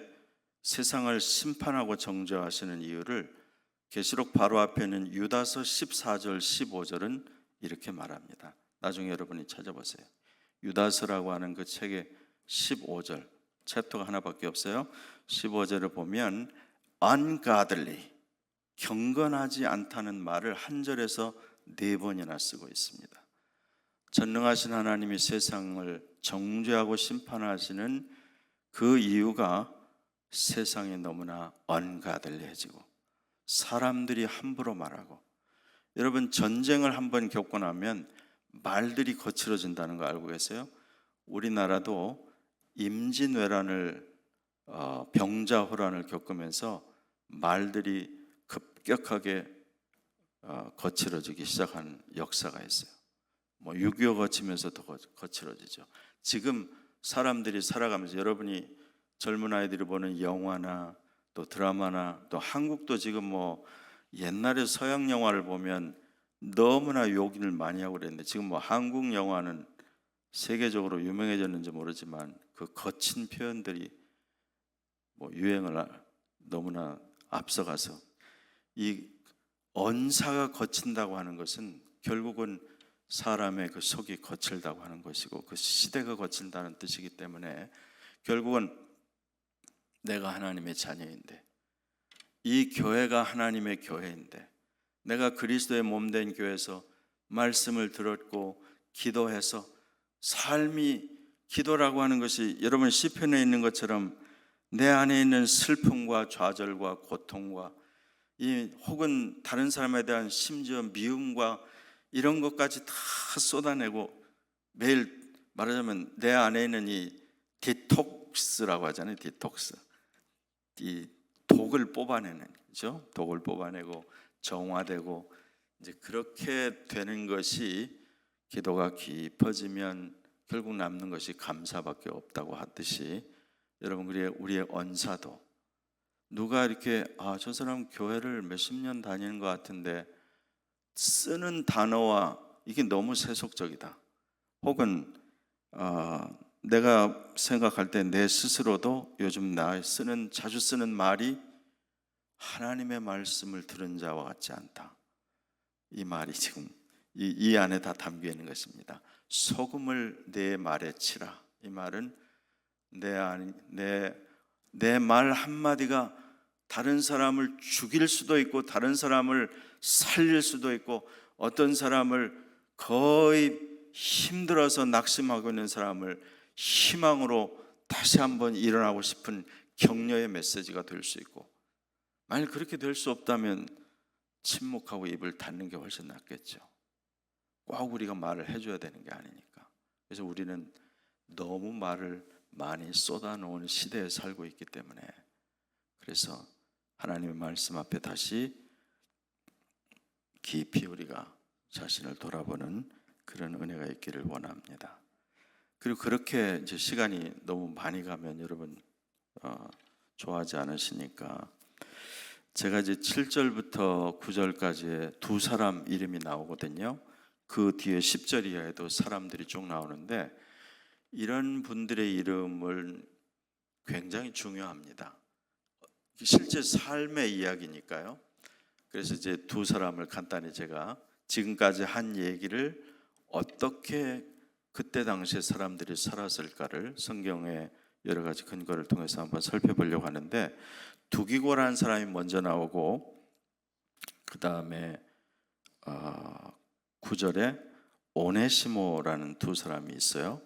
세상을 심판하고 정죄하시는 이유를 계시록 바로 앞에 있는 유다서 14절 15절은 이렇게 말합니다. 나중에 여러분이 찾아보세요. 유다서라고 하는 그 책의 15절, 챕터가 하나밖에 없어요. 15절을 보면 ungodly, 경건하지 않다는 말을 한 절에서 4번이나 쓰고 있습니다. 전능하신 하나님이 세상을 정죄하고 심판하시는 그 이유가 세상이 너무나 ungodly해지고 사람들이 함부로 말하고, 여러분 전쟁을 한번 겪고 나면 말들이 거칠어진다는 거 알고 계세요? 우리나라도 임진왜란을 병자호란을 겪으면서 말들이 급격하게 거칠어지기 시작한 역사가 있어요. 뭐 6.25 거치면서 더 거칠어지죠. 지금 사람들이 살아가면서 여러분이 젊은 아이들이 보는 영화나 또 드라마나 또 한국도 지금 뭐 옛날에 서양 영화를 보면 너무나 욕을 많이 하고 그랬는데 지금 뭐 한국 영화는 세계적으로 유명해졌는지 모르지만 그 거친 표현들이 뭐 유행을 너무나 앞서가서 이 언사가 거친다고 하는 것은 결국은 사람의 그 속이 거칠다고 하는 것이고 그 시대가 거친다는 뜻이기 때문에 결국은 내가 하나님의 자녀인데 이 교회가 하나님의 교회인데 내가 그리스도의 몸된 교회에서 말씀을 들었고 기도해서 삶이 기도라고 하는 것이 여러분 시편에 있는 것처럼 내 안에 있는 슬픔과 좌절과 고통과 혹은 다른 사람에 대한 심지어 미움과 이런 것까지 다 쏟아내고 매일 말하자면 내 안에 있는 이 디톡스라고 하잖아요. 디톡스. 이 독을 뽑아내는 거죠. 독을 뽑아내고 정화되고 이제 그렇게 되는 것이 기도가 깊어지면 결국 남는 것이 감사밖에 없다고 하듯이 여러분 우리의 언사도 누가 이렇게 저 사람 교회를 몇십 년 다니는 것 같은데 쓰는 단어와 이게 너무 세속적이다. 혹은 내가 생각할 때 내 스스로도 요즘 자주 쓰는 말이 하나님의 말씀을 들은 자와 같지 않다. 이 말이 지금 이 안에 다 담겨 있는 것입니다. 소금을 내 말에 치라. 이 말은 내 말 한마디가 다른 사람을 죽일 수도 있고 다른 사람을 살릴 수도 있고 어떤 사람을 거의 힘들어서 낙심하고 있는 사람을 희망으로 다시 한번 일어나고 싶은 격려의 메시지가 될 수 있고 만약 그렇게 될 수 없다면 침묵하고 입을 닫는 게 훨씬 낫겠죠. 꼭 우리가 말을 해줘야 되는 게 아니니까. 그래서 우리는 너무 말을 많이 쏟아놓은 시대에 살고 있기 때문에 그래서 하나님의 말씀 앞에 다시 깊이 우리가 자신을 돌아보는 그런 은혜가 있기를 원합니다. 그리고 그렇게 이제 시간이 너무 많이 가면 여러분 좋아하지 않으시니까 제가 이제 7절부터 9절까지의 두 사람 이름이 나오거든요. 그 뒤에 10절 이하에도 사람들이 쭉 나오는데 이런 분들의 이름을 굉장히 중요합니다. 실제 삶의 이야기니까요. 그래서 이제 두 사람을 간단히 제가 지금까지 한 얘기를 어떻게 그때 당시에 사람들이 살았을까를 성경의 여러 가지 근거를 통해서 한번 살펴보려고 하는데 두기고라는 사람이 먼저 나오고 그 다음에 9절에 오네시모라는 두 사람이 있어요.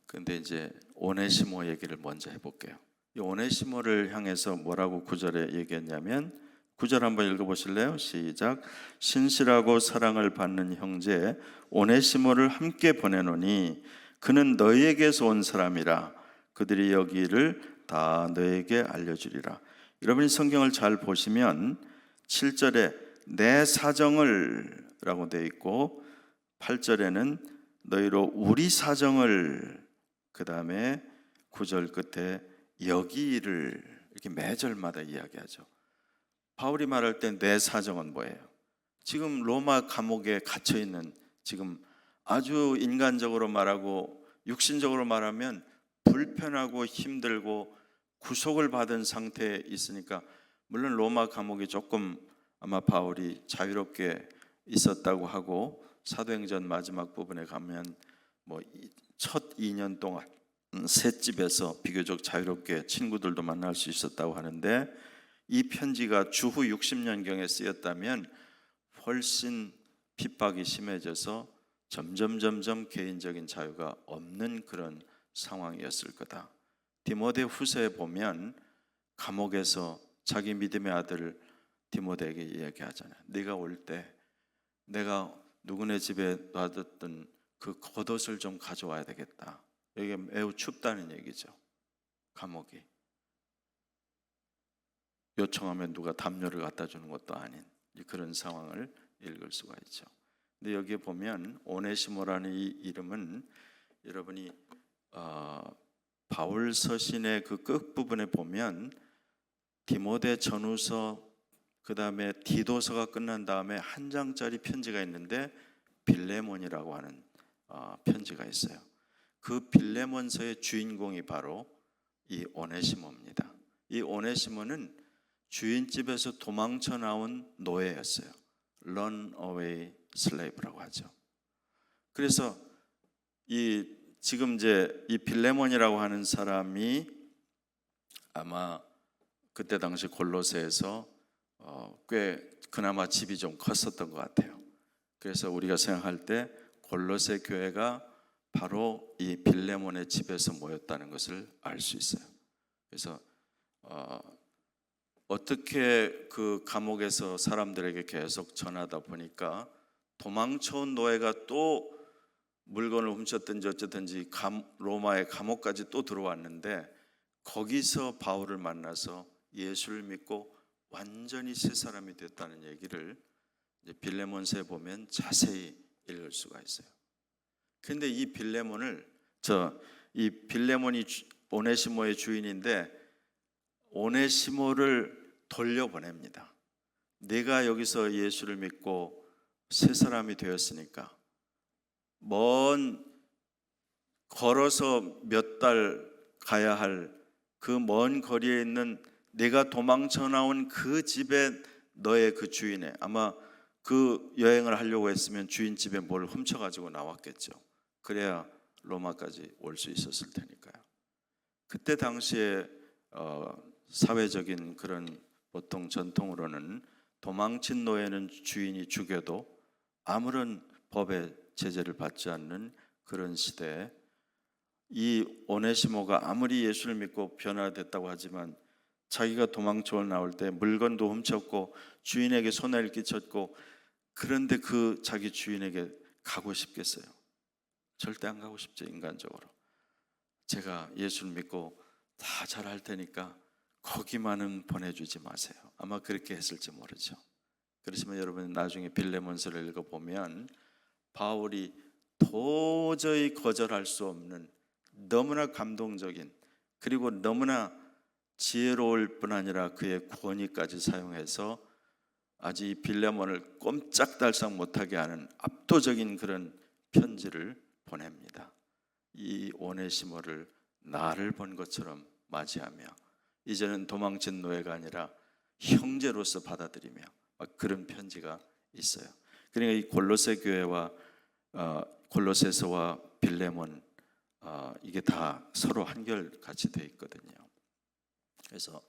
근데 이제 오네시모 얘기를 먼저 해볼게요. 이 오네시모를 향해서 뭐라고 9절에 얘기했냐면 9절 한번 읽어보실래요? 시작. 신실하고 사랑을 받는 형제 오네시모를 함께 보내노니 그는 너희에게서 온 사람이라 그들이 여기를 다 너에게 알려주리라. 여러분이 성경을 잘 보시면 7절에 내 사정을 라고 되어 있고 8절에는 너희로 우리 사정을 그 다음에 9절 끝에 여기를 이렇게 매절마다 이야기하죠. 바울이 말할 때 내 사정은 뭐예요? 지금 로마 감옥에 갇혀있는 지금 아주 인간적으로 말하고 육신적으로 말하면 불편하고 힘들고 구속을 받은 상태에 있으니까 물론 로마 감옥이 조금 아마 바울이 자유롭게 있었다고 하고 사도행전 마지막 부분에 가면 뭐 첫 2년 동안 셋집에서 비교적 자유롭게 친구들도 만날 수 있었다고 하는데 이 편지가 주후 60년경에 쓰였다면 훨씬 핍박이 심해져서 점점 개인적인 자유가 없는 그런 상황이었을 거다. 디모데 후서에 보면 감옥에서 자기 믿음의 아들 디모데에게 이야기하잖아요. 네가 올 때 내가 누구네 집에 놔뒀던 그 겉옷을 좀 가져와야 되겠다. 여기가 매우 춥다는 얘기죠. 감옥이. 요청하면 누가 담요를 갖다 주는 것도 아닌 그런 상황을 읽을 수가 있죠. 근데 여기에 보면 오네시모라는 이 이름은 여러분이 바울 서신의 그 끝부분에 보면 디모데 전후서 그 다음에 디도서가 끝난 다음에 한 장짜리 편지가 있는데 빌레몬이라고 하는 편지가 있어요. 그 빌레몬서의 주인공이 바로 이 오네시모입니다. 이 오네시모는 주인집에서 도망쳐 나온 노예였어요. Runaway slave라고 하죠. 그래서 지금 이제 이 빌레몬이라고 하는 사람이 아마 그때 당시 골로새에서 꽤 그나마 집이 좀 컸었던 것 같아요. 그래서 우리가 생각할 때 골로새 교회가 바로 이 빌레몬의 집에서 모였다는 것을 알 수 있어요. 그래서 어떻게 그 감옥에서 사람들에게 계속 전하다 보니까 도망쳐온 노예가 또 물건을 훔쳤든지 어쨌든지 로마의 감옥까지 또 들어왔는데 거기서 바울을 만나서 예수를 믿고 완전히 새 사람이 됐다는 얘기를 이제 빌레몬서에 보면 자세히 읽을 수가 있어요. 그런데 이 빌레몬이 오네시모의 주인인데 오네시모를 돌려보냅니다. 내가 여기서 예수를 믿고 새 사람이 되었으니까 걸어서 몇 달 가야 할 그 먼 거리에 있는 내가 도망쳐 나온 그 집에 너의 그 주인의 아마 그 여행을 하려고 했으면 주인 집에 뭘 훔쳐가지고 나왔겠죠. 그래야 로마까지 올 수 있었을 테니까요. 그때 당시에 사회적인 그런 보통 전통으로는 도망친 노예는 주인이 죽여도 아무런 법의 제재를 받지 않는 그런 시대에 이 오네시모가 아무리 예수를 믿고 변화됐다고 하지만 자기가 도망쳐 나올 때 물건도 훔쳤고 주인에게 손해를 끼쳤고 그런데 그 자기 주인에게 가고 싶겠어요? 절대 안 가고 싶죠. 인간적으로. 제가 예수를 믿고 다 잘할 테니까 거기만은 보내주지 마세요. 아마 그렇게 했을지 모르죠. 그렇지만 여러분 나중에 빌레몬서를 읽어보면 바울이 도저히 거절할 수 없는 너무나 감동적인 그리고 너무나 지혜로울 뿐 아니라 그의 권위까지 사용해서 아주 이 빌레몬을 꼼짝달싹 못하게 하는 압도적인 그런 편지를 보냅니다. 이 오네시모를 나를 본 것처럼 맞이하며 이제는 도망친 노예가 아니라 형제로서 받아들이며 그런 편지가 있어요. 그러니까 이 골로새 교회와 골로새서와 빌레몬 이게 다 서로 한결같이 되어 있거든요. 그래서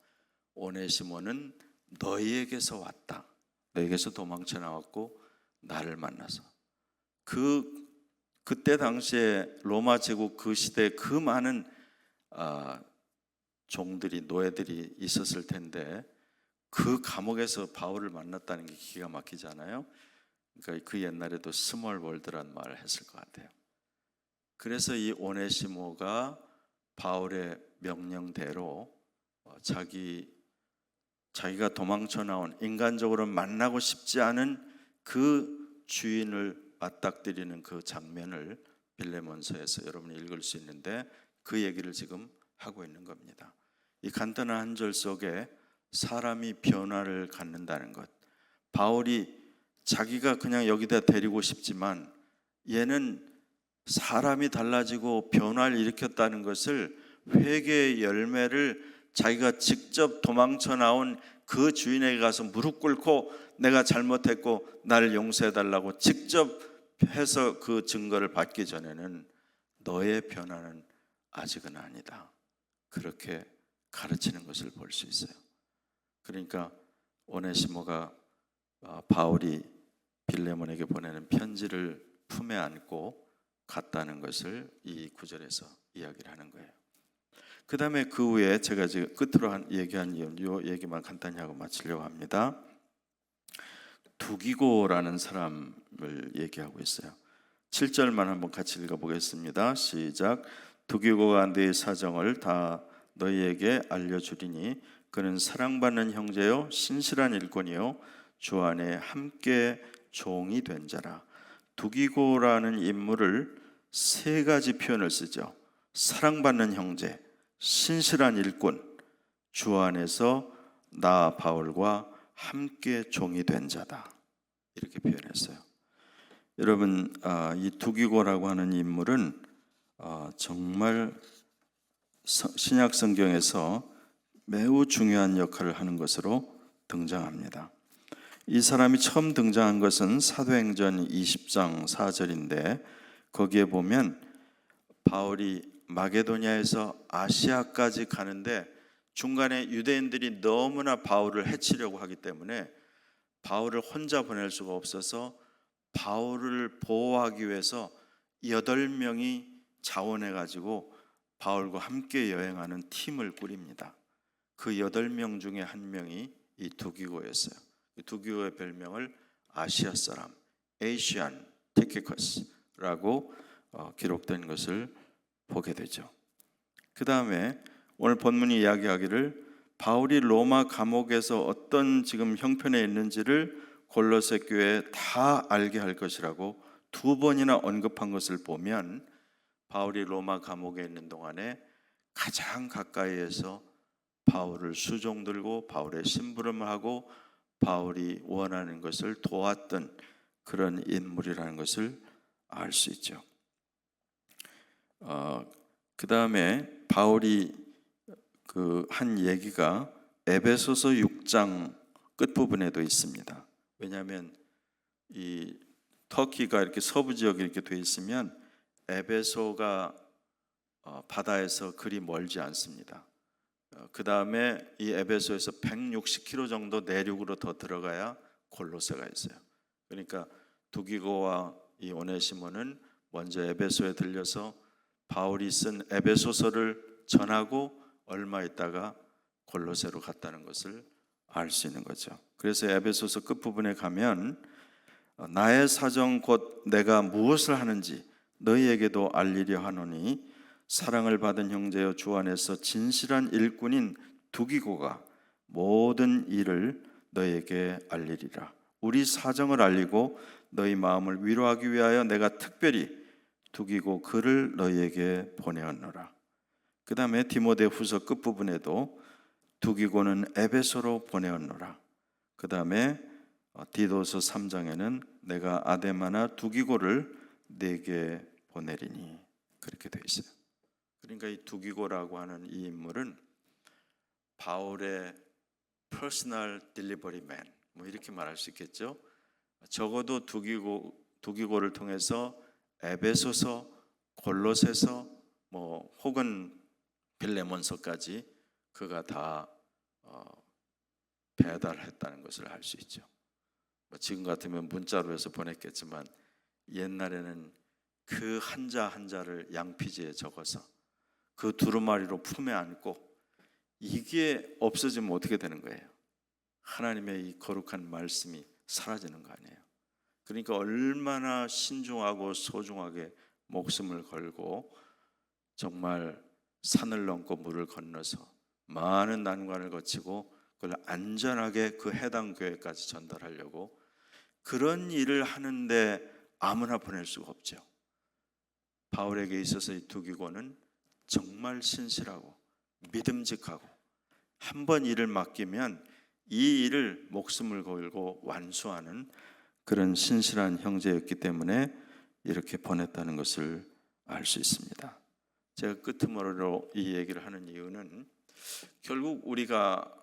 오네시모는 너희에게서 왔다. 너희에게서 도망쳐 나왔고 나를 만나서 그때 당시에 로마 제국 그 시대에 그 많은 종들이 노예들이 있었을 텐데 그 감옥에서 바울을 만났다는 게 기가 막히잖아요. 그러니까 그 옛날에도 스몰 월드란 말을 했을 것 같아요. 그래서 이 오네시모가 바울의 명령대로 자기가 도망쳐 나온 인간적으로 만나고 싶지 않은 그 주인을 맞닥뜨리는 그 장면을 빌레몬서에서 여러분이 읽을 수 있는데 그 얘기를 지금 하고 있는 겁니다. 이 간단한 한 절 속에 사람이 변화를 갖는다는 것, 바울이 자기가 그냥 여기다 데리고 싶지만 얘는 사람이 달라지고 변화를 일으켰다는 것을 회개의 열매를 자기가 직접 도망쳐 나온 그 주인에게 가서 무릎 꿇고 내가 잘못했고 나를 용서해달라고 직접 해서 그 증거를 받기 전에는 너의 변화는 아직은 아니다. 그렇게 가르치는 것을 볼 수 있어요. 그러니까 오네시모가 바울이 빌레몬에게 보내는 편지를 품에 안고 갔다는 것을 이 구절에서 이야기를 하는 거예요. 그 다음에 그 후에 제가 지금 끝으로 얘기한 이 얘기만 간단히 하고 마치려고 합니다. 두기고라는 사람을 얘기하고 있어요. 7절만 한번 같이 읽어보겠습니다. 시작. 두기고가 네 사정을 다 너희에게 알려주리니 그는 사랑받는 형제요 신실한 일꾼이요 주 안에 함께 종이 된 자라. 두기고라는 인물을 세 가지 표현을 쓰죠. 사랑받는 형제, 신실한 일꾼, 주 안에서 나 바울과 함께 종이 된 자다, 이렇게 표현했어요. 여러분, 이 두기고라고 하는 인물은 정말 신약 성경에서 매우 중요한 역할을 하는 것으로 등장합니다. 이 사람이 처음 등장한 것은 사도행전 20장 4절인데 거기에 보면 바울이 마게도냐에서 아시아까지 가는데 중간에 유대인들이 너무나 바울을 해치려고 하기 때문에 바울을 혼자 보낼 수가 없어서 바울을 보호하기 위해서 8명이 자원해가지고 바울과 함께 여행하는 팀을 꾸립니다. 그 8명 중에 한 명이 이 두기고였어요. 두기고의 별명을 아시아 사람, 에이시안 티키커스라고 기록된 것을 보게 되죠. 그 다음에 오늘 본문이 이야기하기를 바울이 로마 감옥에서 어떤 지금 형편에 있는지를 골로새 교회에 다 알게 할 것이라고 2번이나 언급한 것을 보면 바울이 로마 감옥에 있는 동안에 가장 가까이에서 바울을 수종들고 바울의 심부름을 하고 바울이 원하는 것을 도왔던 그런 인물이라는 것을 알 수 있죠. 그 다음에 바울이 그 한 얘기가 에베소서 6장 끝부분에도 있습니다. 왜냐하면 이 터키가 이렇게 서부 지역에 이렇게 돼 있으면 에베소가 바다에서 그리 멀지 않습니다. 그 다음에 이 에베소에서 160km 정도 내륙으로 더 들어가야 골로새가 있어요. 그러니까 두기고와 이 오네시모는 먼저 에베소에 들려서 바울이 쓴 에베소서를 전하고 얼마 있다가 골로새로 갔다는 것을 알 수 있는 거죠. 그래서 에베소서 끝부분에 가면 나의 사정 곧 내가 무엇을 하는지 너희에게도 알리려 하노니 사랑을 받은 형제여 주 안에서 진실한 일꾼인 두기고가 모든 일을 너희에게 알리리라. 우리 사정을 알리고 너희 마음을 위로하기 위하여 내가 특별히 두기고 그를 너희에게 보내었노라. 그 다음에 디모데후서 끝부분에도 두기고는 에베소로 보내었노라. 그 다음에 디도서 3장에는 내가 아데마나 두기고를 네게 보내리니, 그렇게 되어 있어요. 그러니까 이 두기고라고 하는 이 인물은 바울의 퍼스널 딜리버리 맨, 뭐 이렇게 말할 수 있겠죠. 적어도 두기고를 통해서 에베소서, 골로새서, 뭐 혹은 빌레몬서까지 그가 다 배달했다는 것을 알 수 있죠. 지금 같으면 문자로 해서 보냈겠지만 옛날에는 그 한자 한자를 양피지에 적어서 그 두루마리로 품에 안고, 이게 없어지면 어떻게 되는 거예요? 하나님의 이 거룩한 말씀이 사라지는 거 아니에요. 그러니까 얼마나 신중하고 소중하게 목숨을 걸고 정말 산을 넘고 물을 건너서 많은 난관을 거치고 그걸 안전하게 그 해당 교회까지 전달하려고 그런 일을 하는데 아무나 보낼 수가 없죠. 바울에게 있어서 이 두기고는 정말 신실하고 믿음직하고 한 번 일을 맡기면 이 일을 목숨을 걸고 완수하는 그런 신실한 형제였기 때문에 이렇게 보냈다는 것을 알 수 있습니다. 제가 끄트머리로 이 얘기를 하는 이유는 결국 우리가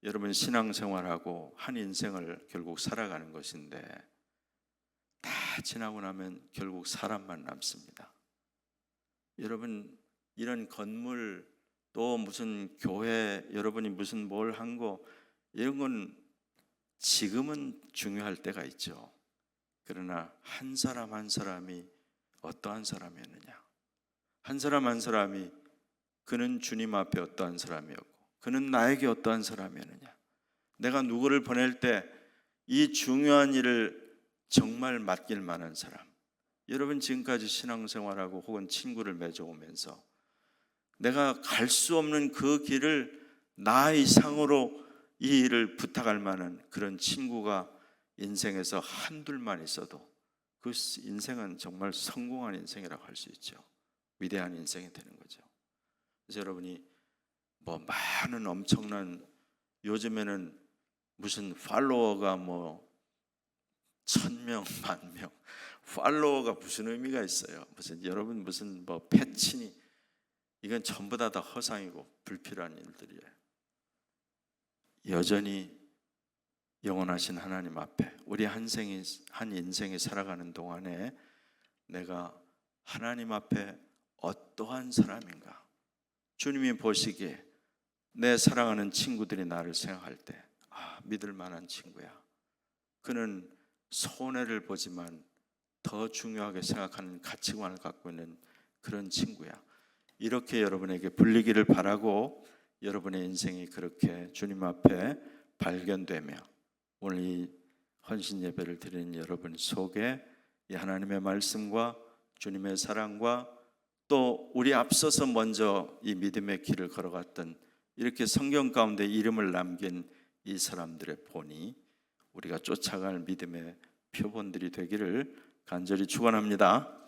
여러분 신앙생활하고 한 인생을 결국 살아가는 것인데 다 지나고 나면 결국 사람만 남습니다. 여러분 이런 건물 또 무슨 교회 여러분이 무슨 뭘 한 거 이런 건 지금은 중요할 때가 있죠. 그러나 한 사람 한 사람이 어떠한 사람이었느냐, 한 사람 한 사람이 그는 주님 앞에 어떠한 사람이었고 그는 나에게 어떠한 사람이었느냐, 내가 누구를 보낼 때 이 중요한 일을 정말 맡길 만한 사람. 여러분 지금까지 신앙생활하고 혹은 친구를 맺어오면서 내가 갈 수 없는 그 길을 나 이상으로 이 일을 부탁할 만한 그런 친구가 인생에서 한둘만 있어도 그 인생은 정말 성공한 인생이라고 할 수 있죠. 위대한 인생이 되는 거죠. 그래서 여러분이 뭐 많은 엄청난, 요즘에는 무슨 팔로워가 뭐 1000명, 10,000명, 팔로워가 무슨 의미가 있어요? 무슨 여러분 무슨 뭐 패친이, 이건 전부 다 허상이고 불필요한 일들이에요. 여전히 영원하신 하나님 앞에 우리 한 인생이 살아가는 동안에 내가 하나님 앞에 어떠한 사람인가, 주님이 보시기에 내 사랑하는 친구들이 나를 생각할 때 믿을 만한 친구야. 그는 손해를 보지만 더 중요하게 생각하는 가치관을 갖고 있는 그런 친구야. 이렇게 여러분에게 불리기를 바라고, 여러분의 인생이 그렇게 주님 앞에 발견되며 오늘 이 헌신 예배를 드리는 여러분 속에 이 하나님의 말씀과 주님의 사랑과 또 우리 앞서서 먼저 이 믿음의 길을 걸어갔던, 이렇게 성경 가운데 이름을 남긴 이 사람들의 본이 우리가 쫓아갈 믿음의 표본들이 되기를 간절히 축원합니다.